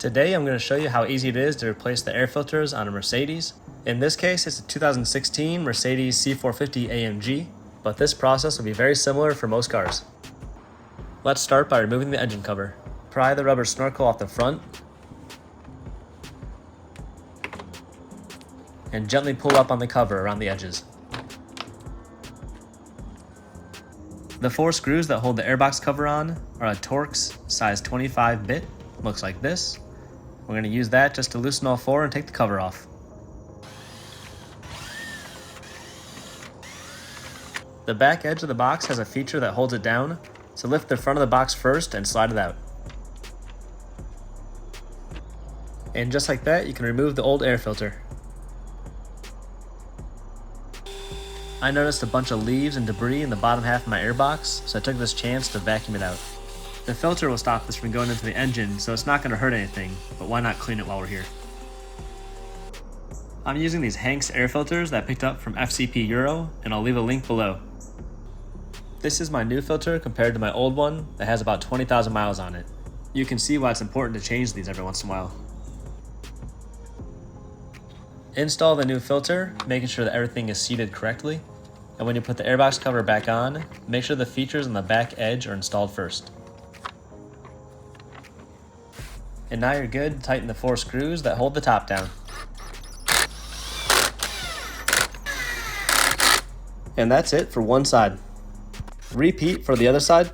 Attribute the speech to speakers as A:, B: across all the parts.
A: Today I'm going to show you how easy it is to replace the air filters on a Mercedes. In this case, it's a 2016 Mercedes C450 AMG, but this process will be very similar for most cars. Let's start by removing the engine cover. Pry the rubber snorkel off the front and gently pull up on the cover around the edges. The 4 screws that hold the airbox cover on are a Torx size 25 bit. Looks like this. We're going to use that just to loosen all 4 and take the cover off. The back edge of the box has a feature that holds it down, so lift the front of the box first and slide it out. And just like that, you can remove the old air filter. I noticed a bunch of leaves and debris in the bottom half of my airbox, so I took this chance to vacuum it out. The filter will stop this from going into the engine, so it's not going to hurt anything, but why not clean it while we're here? I'm using these Hanks air filters that I picked up from FCP Euro, and I'll leave a link below. This is my new filter compared to my old one that has about 20,000 miles on it. You can see why it's important to change these every once in a while. Install the new filter, making sure that everything is seated correctly. And when you put the airbox cover back on, make sure the features on the back edge are installed first. And now you're good to tighten the 4 screws that hold the top down. And that's it for one side. Repeat for the other side.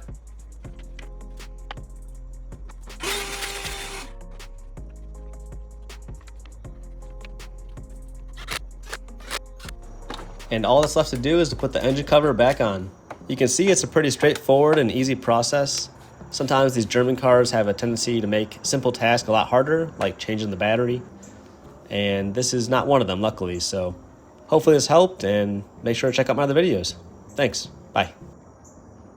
A: And all that's left to do is to put the engine cover back on. You can see it's a pretty straightforward and easy process. Sometimes these German cars have a tendency to make simple tasks a lot harder, like changing the battery. And this is not one of them, luckily. So hopefully this helped, and make sure to check out my other videos. Thanks. Bye.